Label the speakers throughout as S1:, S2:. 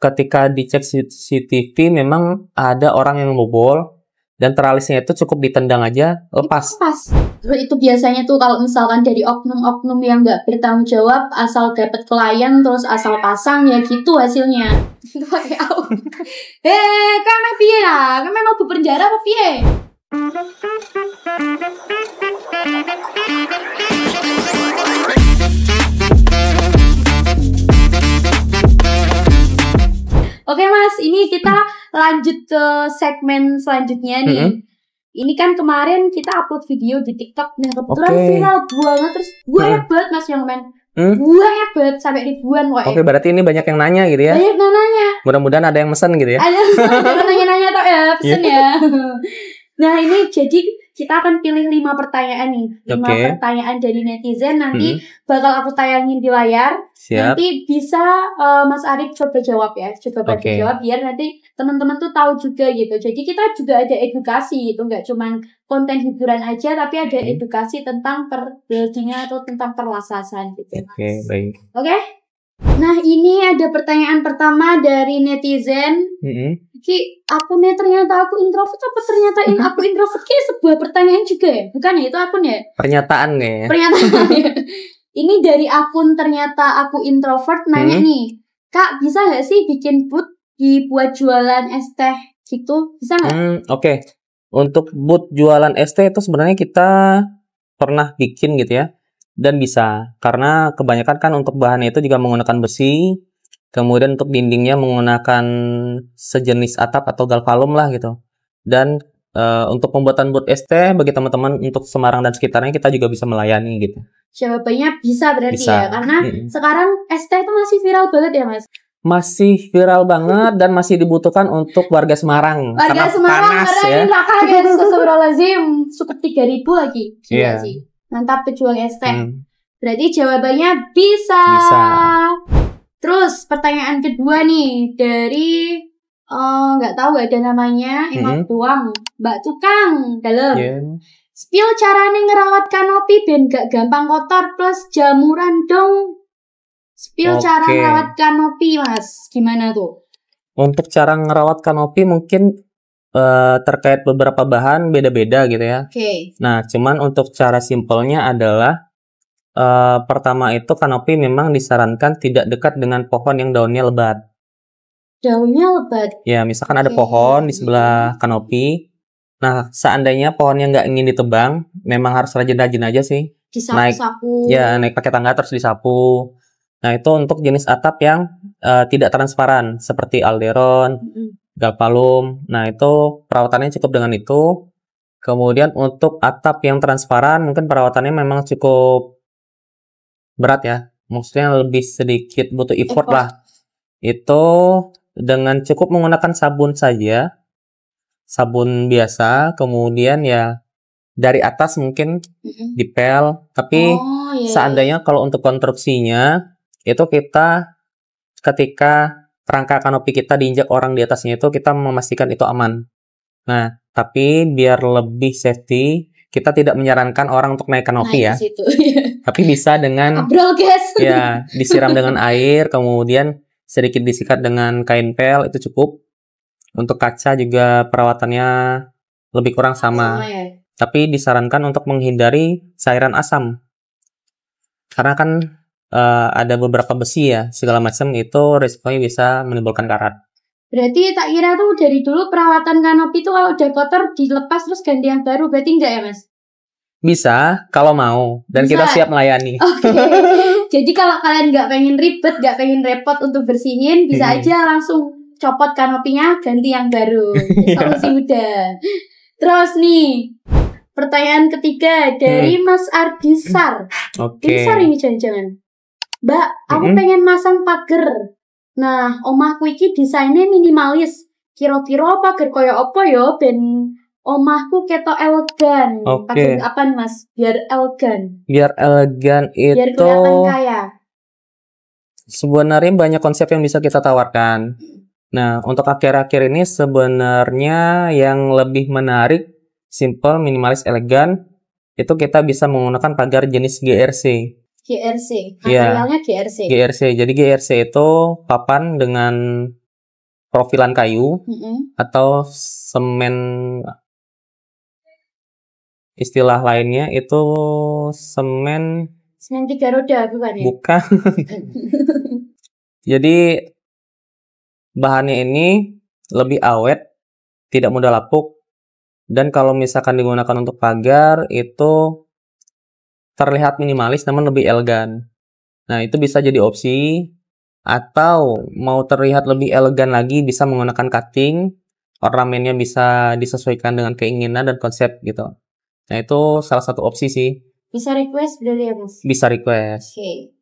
S1: ketika dicek CCTV memang ada orang yang ngebobol dan teralisnya itu cukup ditendang aja lepas.
S2: Terus itu biasanya tuh kalau misalkan dari oknum-oknum yang nggak bertanggung jawab, asal dapat klien terus asal pasang ya gitu hasilnya. Itu pakai aku. Kamu piye ya? Kamu mau berpenjara apa piye? Oke Mas, ini kita lanjut ke segmen selanjutnya nih. Ini kan kemarin kita upload video di TikTok, nah kebetulan viral banget, terus banyak banget Mas yang main. Banyak banget, sampai ribuan kok.
S1: Oke, berarti ini banyak yang nanya gitu ya?
S2: Banyak yang nanya.
S1: Mudah-mudahan ada yang mesen gitu ya?
S2: Ada yang nanya-nanya tok ya, pesen ya. Nah ini jadi kita akan pilih 5 pertanyaan nih. 5 pertanyaan dari netizen. Nanti bakal aku tayangin di layar.
S1: Siap.
S2: Nanti bisa Mas Arif coba jawab ya. Coba bantu jawab biar nanti teman-teman tuh tahu juga gitu. Jadi kita juga ada edukasi gitu. Nggak cuma konten hiburan aja, tapi ada edukasi tentang perbuildingan atau tentang perlasasan gitu.
S1: Oke, baik.
S2: Oke? Nah ini ada pertanyaan pertama dari netizen. Ki, akunnya ternyata aku introvert apa ternyata aku introvert? Ki sebuah pertanyaan juga ya? Bukan ya, itu akun ya?
S1: Pernyataan ya?
S2: Pernyataan ya. Ini dari akun ternyata aku introvert nanya nih, Kak bisa gak sih bikin booth buat jualan es teh gitu? Bisa gak?
S1: Oke. Untuk booth jualan es teh itu sebenarnya kita pernah bikin gitu ya. Dan bisa, karena kebanyakan kan untuk bahannya itu juga menggunakan besi, kemudian untuk dindingnya menggunakan sejenis atap atau galvalum lah gitu. Dan untuk pembuatan booth es teh bagi teman-teman untuk Semarang dan sekitarnya kita juga bisa melayani gitu.
S2: Jawabannya bisa berarti ya, karena sekarang es teh itu masih viral banget ya Mas?
S1: Masih viral banget dan masih dibutuhkan untuk warga Semarang.
S2: Warga Semarang
S1: panas,
S2: karena
S1: ya.
S2: ini raka guys, astagfirullahaladzim, cukup 3.000 lagi. Gila sih. Mantap pejuang es teh. Berarti jawabannya bisa. Terus pertanyaan kedua nih dari nggak tahu gak ada namanya, emang doang. Mbak Tukang dalam. Spill carane ngerawat kanopi ben gak gampang kotor plus jamuran dong. Spill cara ngerawat kanopi Mas, gimana tuh?
S1: Untuk cara ngerawat kanopi mungkin terkait beberapa bahan beda-beda gitu ya. Nah, cuman untuk cara simpelnya adalah pertama itu kanopi memang disarankan tidak dekat dengan pohon yang daunnya lebat.
S2: Daunnya lebat?
S1: Ya, misalkan ada pohon di sebelah kanopi. Nah, seandainya pohonnya nggak ingin ditebang, memang harus rajin-rajin aja sih.
S2: Disapu-sapu.
S1: Naik pakai tangga terus disapu. Nah, itu untuk jenis atap yang tidak transparan seperti alderon, galvalum. Nah, itu perawatannya cukup dengan itu. Kemudian untuk atap yang transparan mungkin perawatannya memang cukup berat ya. Maksudnya lebih sedikit butuh effort lah. Itu dengan cukup menggunakan sabun saja. Sabun biasa, kemudian ya dari atas mungkin dipel. Tapi seandainya kalau untuk konstruksinya itu kita ketika rangka kanopi kita diinjak orang di atasnya itu kita memastikan itu aman. Nah, tapi biar lebih safety, kita tidak menyarankan orang untuk naik kanopi ya. Tapi bisa dengan ya disiram dengan air, kemudian sedikit disikat dengan kain pel itu cukup. Untuk kaca juga perawatannya lebih kurang sama ya? Tapi disarankan untuk menghindari cairan asam. Karena kan ada beberapa besi ya, segala macam itu risikonya bisa menimbulkan karat.
S2: Berarti tak kira tuh dari dulu perawatan kanopi tuh kalau udah kotor dilepas terus ganti yang baru, berarti enggak ya Mas?
S1: Bisa, kalau mau. Dan kita siap melayani.
S2: Jadi kalau kalian nggak pengen ribet, nggak pengen repot untuk bersihin, bisa aja langsung copot kanopinya, ganti yang baru. Solusi udah. Terus nih, pertanyaan ketiga dari Mas Ardisar. Ardisar ini jangan-jangan. Mbak, aku pengen masang pagar. Nah, omahku iki desainnya minimalis. Kira-kira pagar koyo apa ya ben omahku ketok elegan. Pagar apaan Mas? Biar elegan.
S1: Biar elegan itu.
S2: Biar kelihatan kaya.
S1: Sebenarnya banyak konsep yang bisa kita tawarkan. Nah, untuk akhir-akhir ini sebenarnya yang lebih menarik, simple, minimalis, elegan, itu kita bisa menggunakan pagar jenis GRC.
S2: GRC, materialnya GRC.
S1: GRC, jadi GRC itu papan dengan profilan kayu atau semen, istilah lainnya itu semen
S2: 3 roda bukan ya?
S1: bukan. Jadi bahannya ini lebih awet, tidak mudah lapuk, dan kalau misalkan digunakan untuk pagar itu terlihat minimalis namun lebih elegan. Nah, itu bisa jadi opsi. Atau mau terlihat lebih elegan lagi bisa menggunakan cutting, ornamennya bisa disesuaikan dengan keinginan dan konsep gitu. Nah, itu salah satu opsi sih.
S2: Bisa request berarti ya Mas?
S1: Bisa request.
S2: Oke.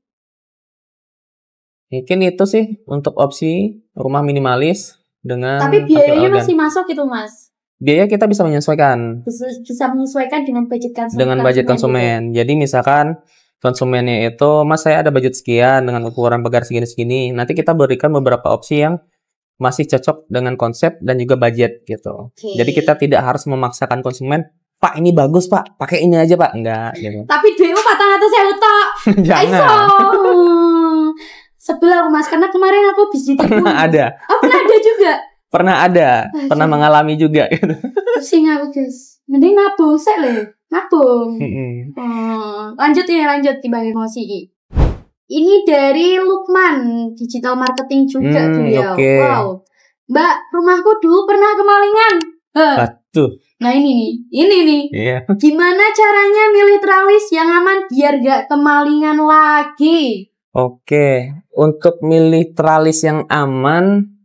S1: Mungkin itu sih untuk opsi rumah minimalis dengan
S2: Tapi
S1: tampil
S2: biayanya
S1: elegan.
S2: masih masuk gitu Mas?
S1: Biaya kita bisa menyesuaikan
S2: Bisa menyesuaikan dengan budget konsumen.
S1: dengan budget konsumen. Jadi misalkan konsumennya itu, Mas saya ada budget sekian dengan ukuran pagar segini-segini. Nanti kita berikan beberapa opsi yang masih cocok dengan konsep dan juga budget gitu.
S2: Oke.
S1: Jadi kita tidak harus memaksakan konsumen, Pak ini bagus Pak, pakai ini aja Pak. Enggak gitu.
S2: Tapi duitmu 400.000 tok.
S1: Jangan.
S2: Sebel aku Mas, karena kemarin aku habis ditipu.
S1: Ada.
S2: Oh, pernah ada juga.
S1: Pernah ada, pernah mengalami juga gitu.
S2: Pusing aku guys. Mending nabung sih le. Nabung. Lanjut timbang emosi. Ini dari Lukman, digital marketing juga beliau.
S1: Okay.
S2: Wow. Mbak, rumahku dulu pernah kemalingan.
S1: Batu.
S2: Nah ini nih.
S1: Iya.
S2: Gimana caranya milih tralis yang aman biar gak kemalingan lagi?
S1: Oke, untuk milih tralis yang aman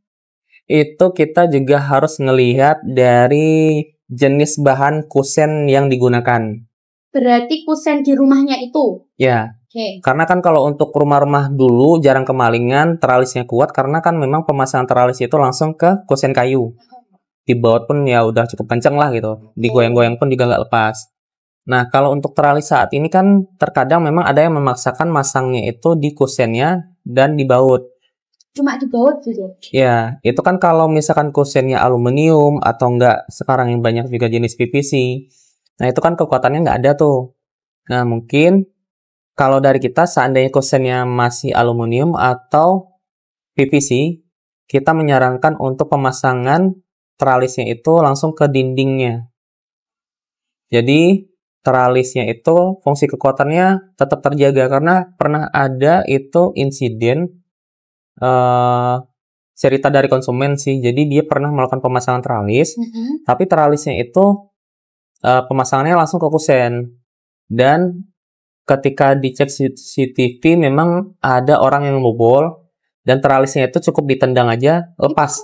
S1: itu kita juga harus ngelihat dari jenis bahan kusen yang digunakan.
S2: Berarti kusen di rumahnya itu?
S1: Ya.
S2: Oke.
S1: Karena kan kalau untuk rumah-rumah dulu jarang kemalingan, tralisnya kuat karena kan memang pemasangan tralis itu langsung ke kusen kayu. Dibaut pun ya udah cukup kenceng lah gitu. Digoyang-goyang pun juga nggak lepas. Nah, kalau untuk tralis saat ini kan terkadang memang ada yang memaksakan masangnya itu di kusennya dan dibaut.
S2: Cuma dibaut gitu?
S1: Ya, itu kan kalau misalkan kusennya aluminium atau enggak, sekarang yang banyak juga jenis PVC. Nah, itu kan kekuatannya nggak ada tuh. Nah, mungkin kalau dari kita seandainya kusennya masih aluminium atau PVC, kita menyarankan untuk pemasangan tralisnya itu langsung ke dindingnya. Jadi, tralisnya itu fungsi kekuatannya tetap terjaga karena pernah ada itu insiden cerita dari konsumen sih. Jadi dia pernah melakukan pemasangan tralis, tapi tralisnya itu pemasangannya langsung ke kusen. Dan ketika dicek CCTV memang ada orang yang membobol dan tralisnya itu cukup ditendang aja lepas.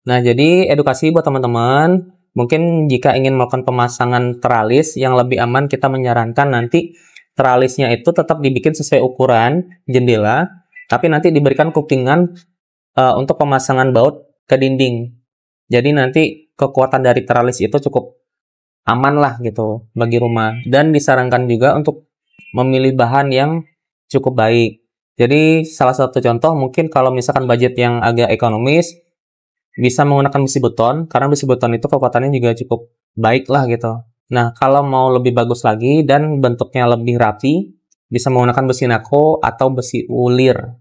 S1: Nah, jadi edukasi buat teman-teman. Mungkin jika ingin melakukan pemasangan tralis yang lebih aman, kita menyarankan nanti tralisnya itu tetap dibikin sesuai ukuran jendela, tapi nanti diberikan kupingan untuk pemasangan baut ke dinding. Jadi nanti kekuatan dari tralis itu cukup aman lah gitu bagi rumah. Dan disarankan juga untuk memilih bahan yang cukup baik. Jadi salah satu contoh mungkin kalau misalkan budget yang agak ekonomis, bisa menggunakan besi beton, karena besi beton itu kekuatannya juga cukup baik lah gitu. Nah, kalau mau lebih bagus lagi dan bentuknya lebih rapi, bisa menggunakan besi nako atau besi ulir.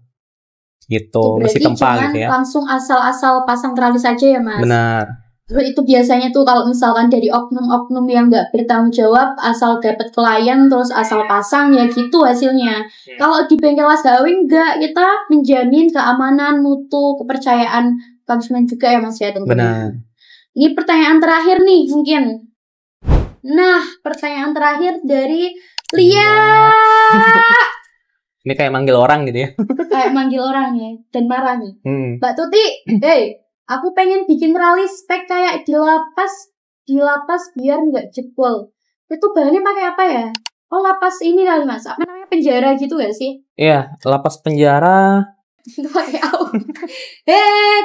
S1: Gitu, besi tempa gitu ya.
S2: Langsung asal-asal pasang tralis saja ya Mas?
S1: Benar.
S2: Terus itu biasanya tuh kalau misalkan dari oknum-oknum yang nggak bertanggung jawab, asal dapat klien terus asal pasang ya gitu hasilnya. Kalau di bengkel gawe enggak, kita menjamin keamanan, mutu, kepercayaan konsumen juga ya Mas ya tentunya.
S1: Benar.
S2: Ini pertanyaan terakhir nih mungkin. Nah, pertanyaan terakhir dari Lia.
S1: Ini kayak manggil orang gitu ya.
S2: Kayak manggil orang ya, dan marah nih. Mbak Tuti, aku pengen bikin tralis spek kayak di lapas biar nggak jebol. Itu bahannya pakai apa ya? Oh, lapas ini kali Mas, apa namanya, penjara gitu gak sih?
S1: Iya, lapas penjara.
S2: Itu pakai apa?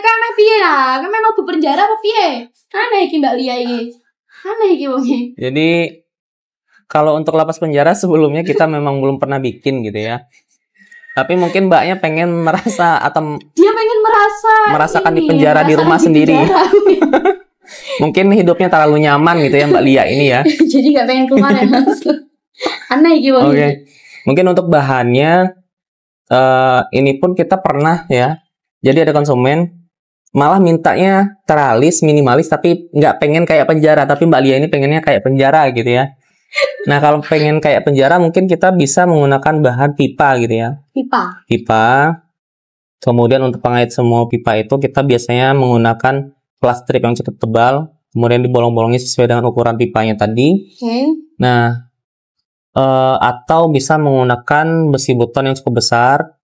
S2: Kamu piye lah? Kamu mau ke penjara apa piye? Aneh iki Mbak Lia iki. Aneh iki wong iki.
S1: Jadi kalau untuk lapas penjara sebelumnya kita memang belum pernah bikin gitu ya. Tapi mungkin mbaknya pengen merasa atau
S2: dia pengen merasakan
S1: di penjara di rumah sendiri. Mungkin hidupnya terlalu nyaman gitu ya Mbak Lia ini ya.
S2: Jadi gak pengen keluar ya Mas. Aneh iki wong.
S1: Oke. Mungkin untuk bahannya ini pun kita pernah ya Jadi ada konsumen malah mintanya teralis, minimalis, tapi nggak pengen kayak penjara. Tapi Mbak Lia ini pengennya kayak penjara gitu ya. Nah, kalau pengen kayak penjara mungkin kita bisa menggunakan bahan pipa gitu ya. Pipa. Kemudian untuk pengait semua pipa itu kita biasanya menggunakan plastik yang cukup tebal. Kemudian dibolong-bolongi sesuai dengan ukuran pipanya tadi. Nah, atau bisa menggunakan besi buton yang cukup besar.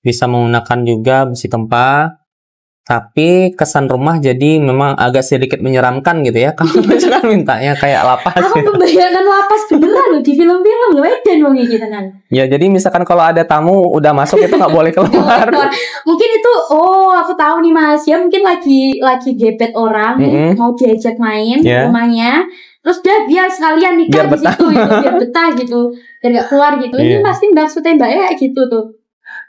S1: Bisa menggunakan juga besi tempa. Tapi kesan rumah jadi memang agak sedikit menyeramkan gitu ya. Kalau misalkan mintanya kayak lapas.
S2: Aku
S1: gitu.
S2: membayangkan lapas beneran loh di film-film loh. Edan wong iki tenan.
S1: Ya jadi misalkan kalau ada tamu udah masuk itu nggak boleh keluar.
S2: Mungkin itu, aku tahu nih Mas. Ya mungkin lagi gebet orang, mau diajak main rumahnya. Terus biar sekalian nikah di situ gitu, biar betah gitu. Biar nggak keluar gitu. Ini pasti maksudnya Mbak kayak gitu tuh.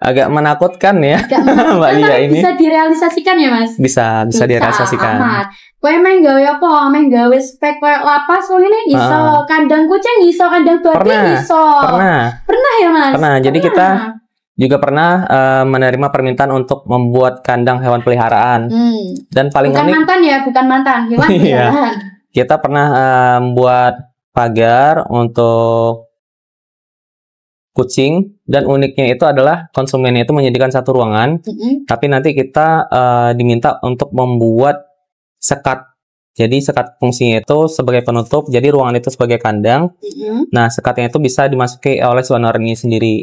S1: Agak menakutkan ya. Mbak Lia ini.
S2: Bisa direalisasikan ya Mas?
S1: Bisa direalisasikan.
S2: Kowe main gawe apa? Main gawe spek koyo lapas wong ini iso, kandang kucing iso, kandang babi iso. Pernah ya Mas?
S1: Pernah. Jadi kita juga pernah menerima permintaan untuk membuat kandang hewan peliharaan. Dan paling
S2: bukan mantan, hewan peliharaan.
S1: Kita pernah membuat pagar untuk kucing, dan uniknya itu adalah konsumennya itu menyediakan satu ruangan, tapi nanti kita diminta untuk membuat sekat. Jadi sekat fungsinya itu sebagai penutup, jadi ruangan itu sebagai kandang. Nah, sekatnya itu bisa dimasuki oleh si owner ini sendiri.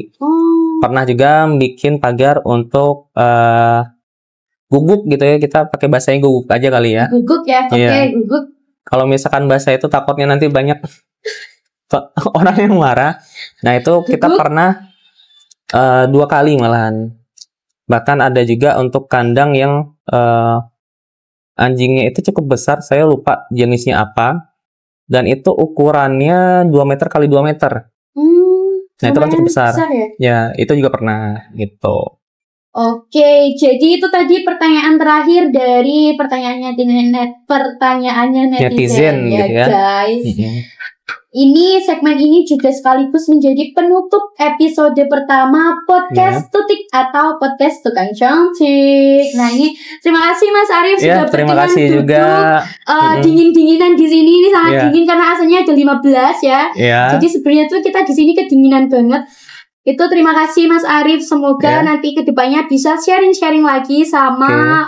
S1: Pernah juga bikin pagar untuk guguk gitu ya, kita pakai bahasanya guguk aja kali ya.
S2: Guguk ya, guguk.
S1: Kalau misalkan bahasa itu takutnya nanti banyak orang yang marah. Nah itu kita pernah 2 kali malahan. Bahkan ada juga untuk kandang yang anjingnya itu cukup besar. Saya lupa jenisnya apa. Dan itu ukurannya 2 meter kali 2 meter. Nah itu kan cukup besar. Ya itu juga pernah gitu.
S2: Oke, jadi itu tadi pertanyaan terakhir dari pertanyaannya netizen ya,
S1: gitu ya
S2: guys. Ini segmen ini juga sekaligus menjadi penutup episode pertama podcast Tutik atau podcast Tukang Cantik. Nah ini terima kasih Mas Arif sudah
S1: terima kasih
S2: duduk,
S1: juga
S2: dingin-dinginan di sini. Ini sangat dingin karena AC-nya ada 15 ya. Jadi sebenarnya tuh kita di sini kedinginan banget. Itu terima kasih Mas Arif. Semoga nanti kedepannya bisa sharing-sharing lagi sama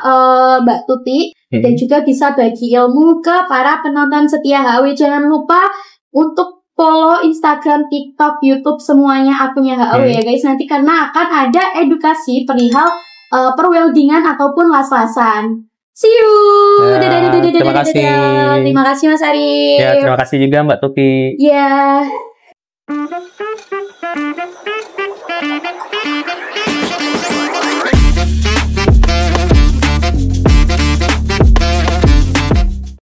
S2: Mbak Tuti dan juga bisa bagi ilmu ke para penonton setia HW. Jangan lupa untuk follow Instagram, TikTok, YouTube semuanya akunnya HW ya guys. Nanti karena akan ada edukasi perihal perweldingan ataupun las-lasan. See you.
S1: Terima kasih.
S2: Terima kasih Mas Arif.
S1: Ya, terima kasih juga Mbak Tuti.
S2: Ya.